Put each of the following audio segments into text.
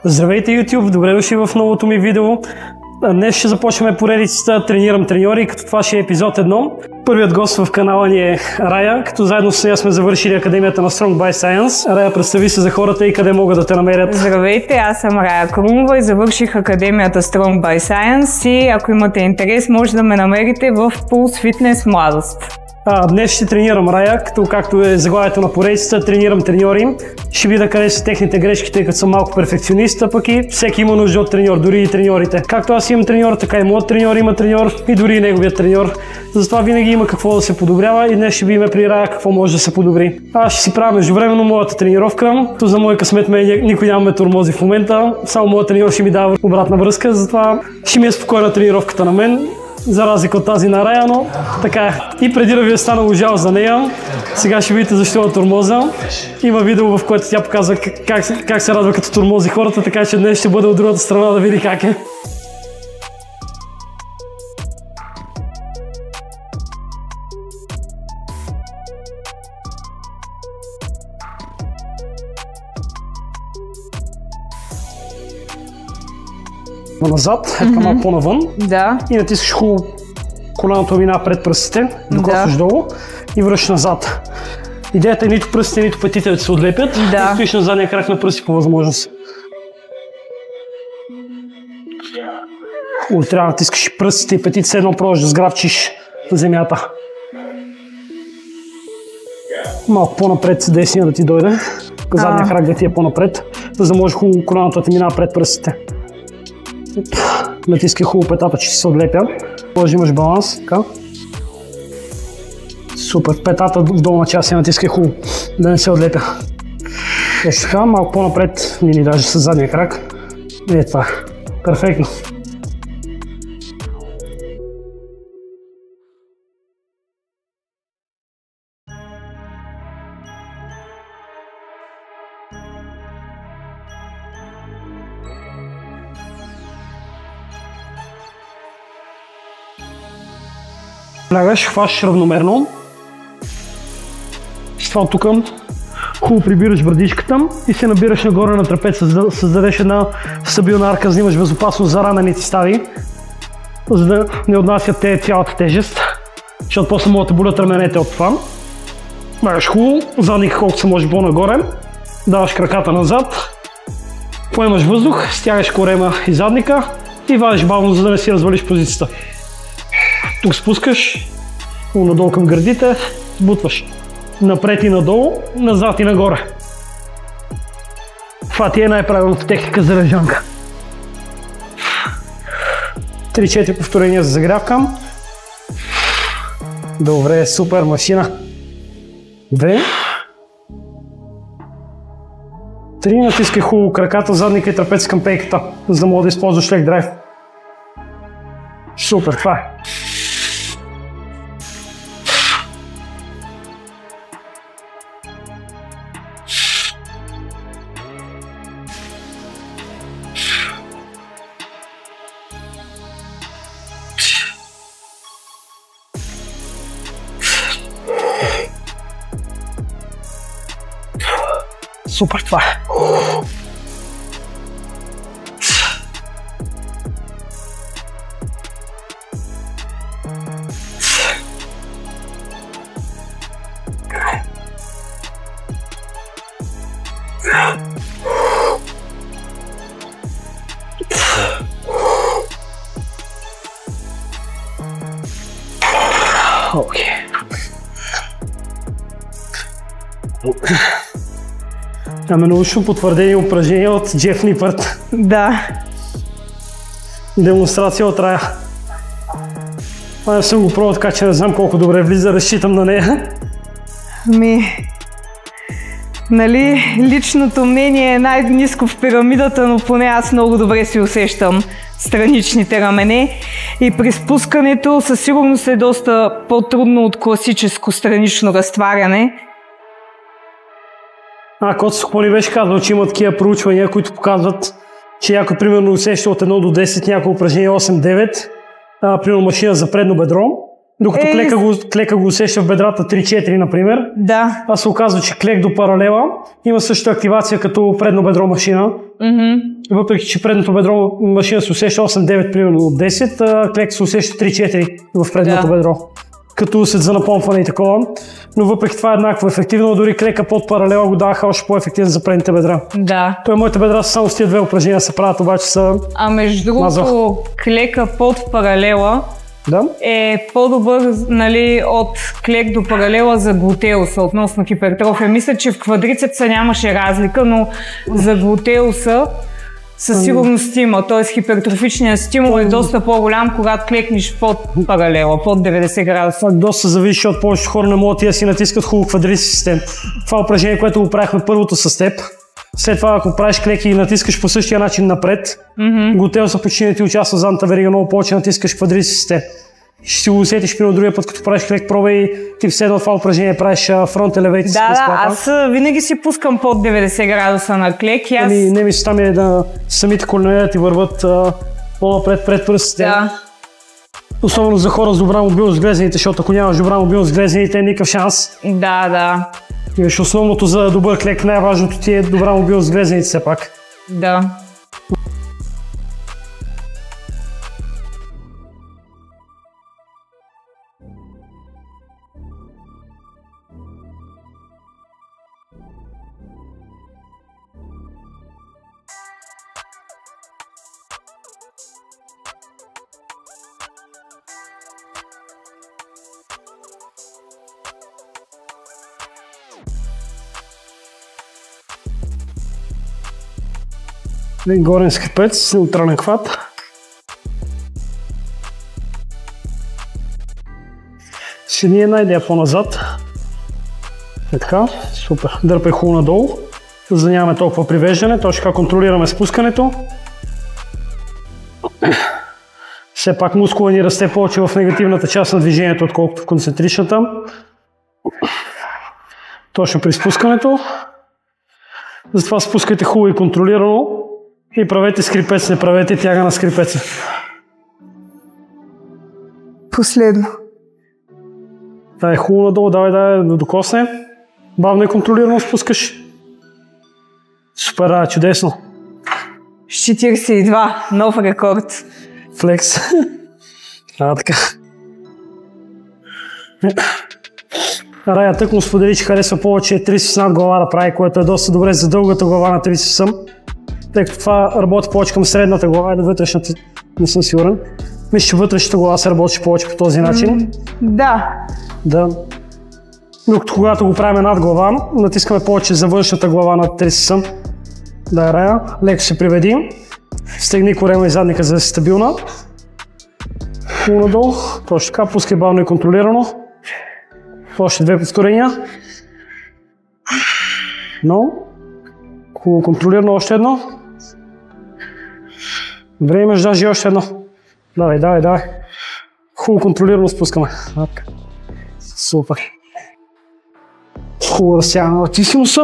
Здравейте YouTube, добре дошли в новото ми видео. Днес ще започваме поредицата Тренирам треньори, като това ще е епизод 1. Първият гост в канала ни е Рая, като заедно с нея сме завършили Академията на Strong by Science. Рая, представи се за хората и къде могат да те намерят. Здравейте, аз съм Рая Крумова и завърших Академията Strong by Science и ако имате интерес, може да ме намерите в Pulse Fitness Младост. Днес ще тренирам Рая, както е заглавието на поредицата Тренирам треньори. Ще видя къде са техните грешки, тъй като съм малко перфекционист, а пък и всеки има нужда от треньор, дори и треньорите. Както аз имам треньор, така и моят треньор има треньор и дори и неговият треньор. Затова винаги има какво да се подобрява и днес ще видим при Рая какво може да се подобри. Аз ще си правя междувременно моята тренировка. То за мой късмет никой няма ме тормози в момента, само моят треньор ще ми дава обратна връзка, затова ще ми е спокойна тренировката на мен. За разлика от тази на Рая, но така е. И преди да ви е станало жал за нея, сега ще видите защо е тормоза. Има видео, в което тя показва как се радва като тормози хората, така че днес ще бъде от другата страна да види как е. Назад, малко по-навън. Да. И натискаш хубаво коляното мина пред пръстите, докосваш долу и връщаш назад. Идеята е нито пръстите, нито петите да се отлепят. Да. И стоиш на задния крак на пръсти по възможност. Хубаво, трябва да натискаш и пръстите и петите, едно пробваш да сграбчиш земята. Малко по-напред десния да ти дойде. Задния крак да ти е по-напред, за да може хубаво коляното да ти минава пред пръстите. Натискай хубаво петата, че се отлепя. Може имаш баланс, така. Супер, петата в долна част я натискай хубаво, да не се отлепя. Ето така, малко по-напред, мини даже с задния крак. Ето това, перфектно. Лягаш, хващаш равномерно. С това тук хубаво прибираш брадичката и се набираш нагоре на трапеца, за да създадеш една стабилна арка, за да имаш безопасност за рана не ти стави, за да не отнасят те цялата тежест, защото после могат да болят раменете от това. Лягаш хубаво, задника колкото се може по-нагоре, даваш краката назад, поемаш въздух, стягаш корема и задника и вадиш бавно, за да не си развалиш позицията. Тук спускаш, надолу към гърдите, сбутваш. Напред и надолу, назад и нагоре. Това ти е най-правилната техника за лежанка. 3-4 повторения за загрявка. Добре, супер, машина. 2. 3. Натискай хубаво краката, задника и трапец към пейката, за да мога да използваш лег драйв. Супер, това е. Супер, това е. Окей. Ами научно потвърдени упражнения от Джеф Нипърт. Да. Демонстрация от Рая. Аз съм го пробвал, така че не знам колко добре влиза, разчитам на нея. Нали, личното мнение е най-ниско в пирамидата, но поне аз много добре си усещам страничните рамене и при спускането със сигурност е доста по-трудно от класическо странично разтваряне. Коцо, какво ни беше казал, че има такива проучвания, които показват, че някой примерно усеща от 1 до 10 някои упражнения 8-9, примерно машина за предно бедро, Докато клека го усеща в бедрата 3-4, например. Да. А се оказва, че клек до паралела има също активация като предно бедро машина. Въпреки, че предното бедро машина се усеща 8-9 примерно от 10, а клек се усеща 3-4 в предното бедро. Като усет за напомпване и такова. Но въпреки това е еднакво ефективно, дори клека под паралела го даваха още по-ефективен за предните бедра. Да. Моите бедра са само с тия две упражнения се правят, обаче са... А между другото, клека под паралела е по-добър, нали, от клек до паралела за глутеуса относно хипертрофия. Мисля, че в квадрицепса нямаше разлика, но за глутеуса със сигурност има. Т.е. хипертрофичният стимул е доста по-голям, когато клекнеш под паралела, под 90 градуса. Доста зависи, от повечето хора не могат да си натискат хубаво квадрицепс систем. Това упражнение, което го правихме първото с теб. След това, ако правиш клеки и натискаш по същия начин напред, глутеуса почти не ти участва в задната верига, много повече натискаш квадрицепс систем. Ще си го усетиш пилно другия път, като правиш клек, пробай ти в едно това упражнение правиш фронт елевейтор. Да, аз винаги си пускам под 90 градуса на клек и аз... Не, мисълта ми е да самите колене ти върват по-напред пред пръстите. Да. Особено за хора с добра мобилност с глезените, защото ако нямаш добра мобилност с глезените, е никакъв шанс. Да. Основното за добър клек, най-важното ти е добра мобилност с глезените все пак. Да. Горен скрипец, неутрален хват. Седни една идея по-назад. Е така, супер. Дърпай хубаво надолу, за да нямаме толкова привеждане. Точно така контролираме спускането. Все пак мускула ни расте повече в негативната част на движението, отколкото в концентричната. Точно при спускането. Затова спускайте хубаво и контролирано и правете скрипец, не правете тяга на скрипеца. Последно. Да, е хубаво надолу, давай да докосне. Бавно и контролирано спускаш. Супер, чудесно. С 42, нов рекорд. Флекс. Така. Рая тъкмо сподели, че харесва повече трицепс над глава да прави, което е доста добре за дългата глава на трицепса. Тъй като това работи повече към средната глава и до вътрешната, не съм сигурен. Мисля, че вътрешната глава се работи повече по този начин. Да. Докато когато го правим над глава, натискаме повече за външната глава на трицепса. Да, Рая, леко се приведи. Стегни корема и задника, за да си стабилна. Хубаво надолу, точно така, пускай бавно и контролирано. Още две повторения. Хубаво контролирано, още едно. Време имаш даже още едно. Давай. Хубаво контролирано спускаме. Супер. Хубаво разтягане на латисимуса.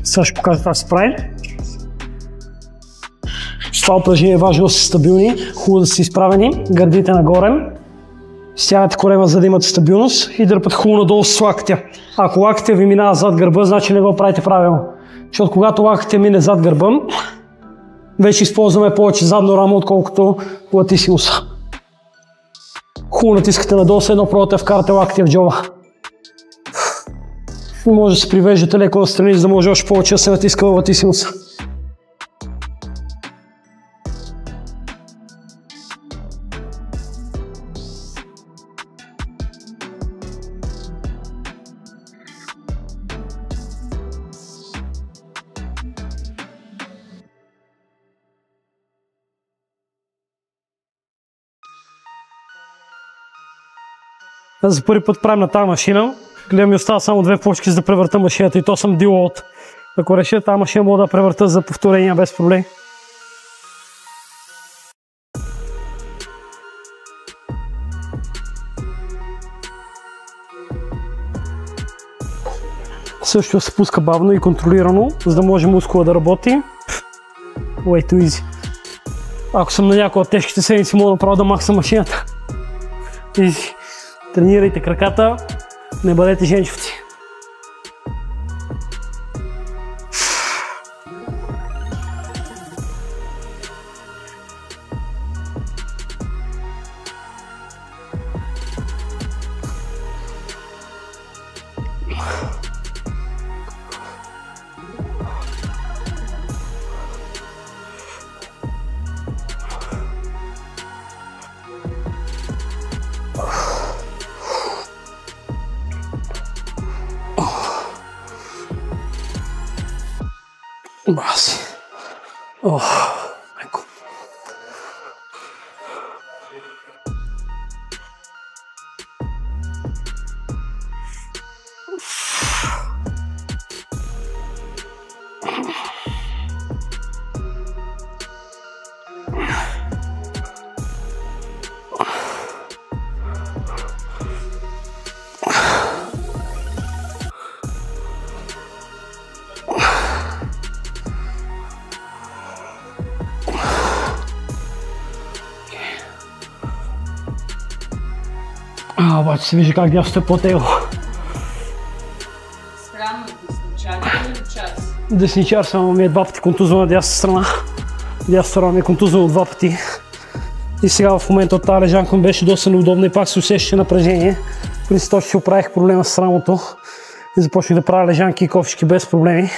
Сега ще покажа как се прави. С това упражнение е важно да сте стабилни, хубаво да сте изправени, гърдите нагоре. Стягате корема, за да имате стабилност и дърпате хубаво надолу с лактя. Ако лактя ви минава зад гърба, значи не го правите правилно. Защото когато лактя мине зад гърба, вече използваме повече задно рамо, отколкото латисимуса. Хубаво натискате надолу, с едно пробвате вкарате лактя в джоба. Може да се привеждате леко настрани, за да може още повече да се натиска в латисимуса. За първи път правим на тази машина. Гледам, ми остава само 2 плочки за да превърта машината и то съм дилот. Ако реша, тази машина мога да превърта за повторения без проблем. Също се пуска бавно и контролирано, за да може мускула да работи. Way too easy. Ако съм на някои от тежките седмици, мога направо да махна машината. Easy. Тренирайте краката, не бъдете женчовци. Баси. Майко. Обаче се вижда как дясното е по-тегло. Странно, десничар или час? Десничар, само ми е 2 пъти контузно на дясната страна. Дясната страна ми е контузно 2 пъти. И сега в момента от тази лежанка ми беше доста неудобна и пак се усещаше напрежение. Преди това си оправих проблема с рамото и започнах да правя лежанки и кофички без проблеми,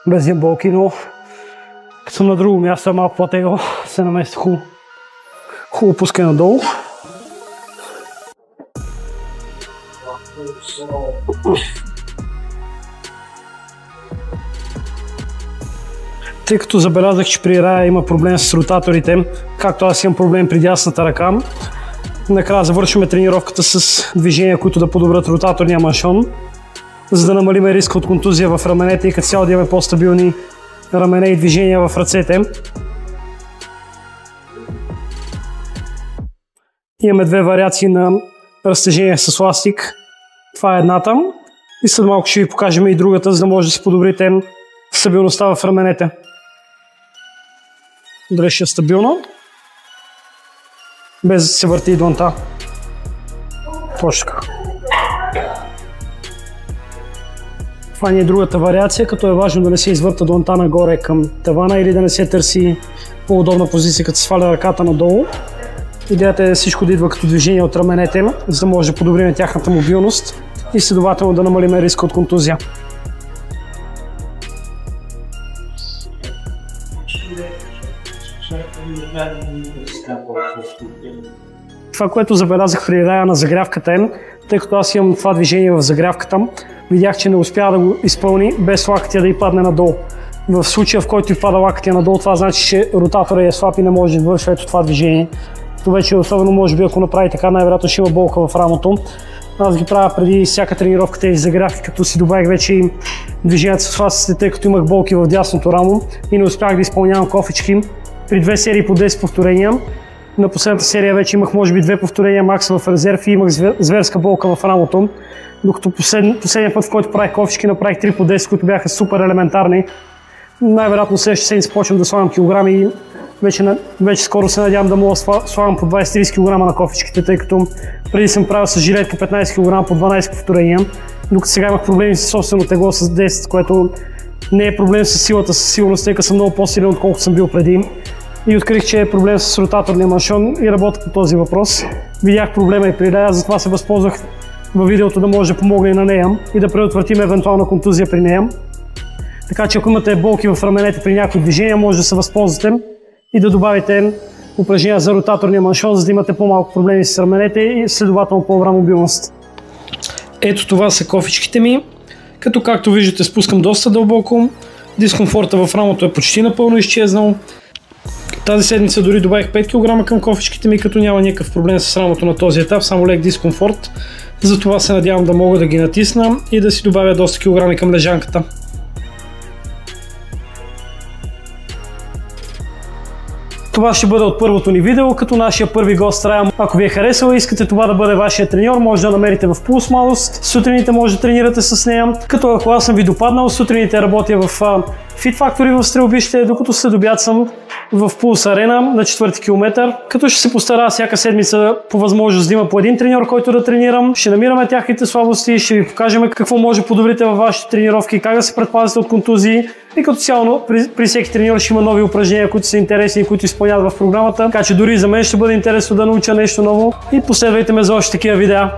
без яболки, но като съм на друго място е малко по-тегло, се намества хубаво. Хубаво пускане надолу. Тъй като забелязах, че при Рая има проблем с ротаторите, както аз имам проблем при дясната ръка, накрая завършваме тренировката с движения, които да подобрят ротаторния маншон, за да намалим риска от контузия в раменете и като цяло да имаме по-стабилни рамене и движения в ръцете. Имаме 2 вариации на разтежение с ластик. Това е едната и след малко ще ви покажем и другата, за да може да си подобрите стабилността в раменете. Дали ще е стабилно, без да се върти и дланта. Точно така. Това ни е другата вариация, като е важно да не се извърта дланта нагоре към тавана или да не се търси по-удобна позиция, като се сваля ръката надолу. Идеята е всичко да идва като движение от раменете, за да може да подобрим тяхната мобилност и следователно да намалим риска от контузия. Това, което забелязах при Рая на загрявката е, тъй като аз имам това движение в загрявката, видях, че не успя да го изпълни без лакътя да й падне надолу. В случая, в който й пада лакътя надолу, това значи, че ротатора е слаб и не може да извършва ето това движение. То вече особено може би ако направи така, най-вероятно ще има болка в рамото. Аз ги правя преди всяка тренировка тези загрявки, като си добавих вече и движенията с фасите, тъй като имах болки в дясното рамо и не успях да изпълнявам кофички. При 2 серии по 10 повторения. На последната серия вече имах може би 2 повторения макс в резерв и имах зверска болка в рамото. Докато последния път, в който правих кофички, направих 3 по 10, които бяха супер елементарни. Най-вероятно следващия седмица почвам да слагам килограми и вече скоро се надявам да мога да слагам по 20-30 кг на кофичките, тъй като преди съм правил с жилетка 15 кг по 12 повторения, докато сега имах проблеми с собствено тегло с 10, което не е проблем с силата, със сигурност, тъй като съм много по-силен, отколкото съм бил преди. И открих, че е проблем с ротаторния маншон и работя по този въпрос. Видях проблема и при Рая, затова се възползвах във видеото да може да помогне и на нея и да предотвратим евентуална контузия при нея. Така че ако имате болки в раменете при някои движения, може да се възползвате и да добавите упражнения за ротаторния маншон, за да имате по-малко проблеми с раменете и следователно по-добра мобилност. Ето това са кофичките ми, като както виждате спускам доста дълбоко, дискомфорта в рамото е почти напълно изчезнал. Тази седмица дори добавих 5 кг към кофичките ми, като няма никакъв проблем с рамото на този етап, само лек дискомфорт. Затова се надявам да мога да ги натисна и да си добавя доста килограми към лежанката. Това ще бъде от първото ни видео, като нашия първи гост Рая. Ако ви е харесало и искате това да бъде вашия треньор, може да намерите в Pulse Малост. Сутрините може да тренирате с нея, като ако аз съм ви допаднал, сутрините работя в Fit Factory в Стрелбище, докато след обяд съм в Pulse Arena на 4-ти километър, като ще се постара всяка седмица по възможност да има по един треньор, който да тренирам. Ще намираме тяхните слабости, ще ви покажем какво може да подобрите във вашите тренировки, как да се предпазите от контузии. И като цяло при всеки треньор ще има нови упражнения, които са интересни и които изпълняват в програмата. Така че дори за мен ще бъде интересно да науча нещо ново и последвайте ме за още такива видеа.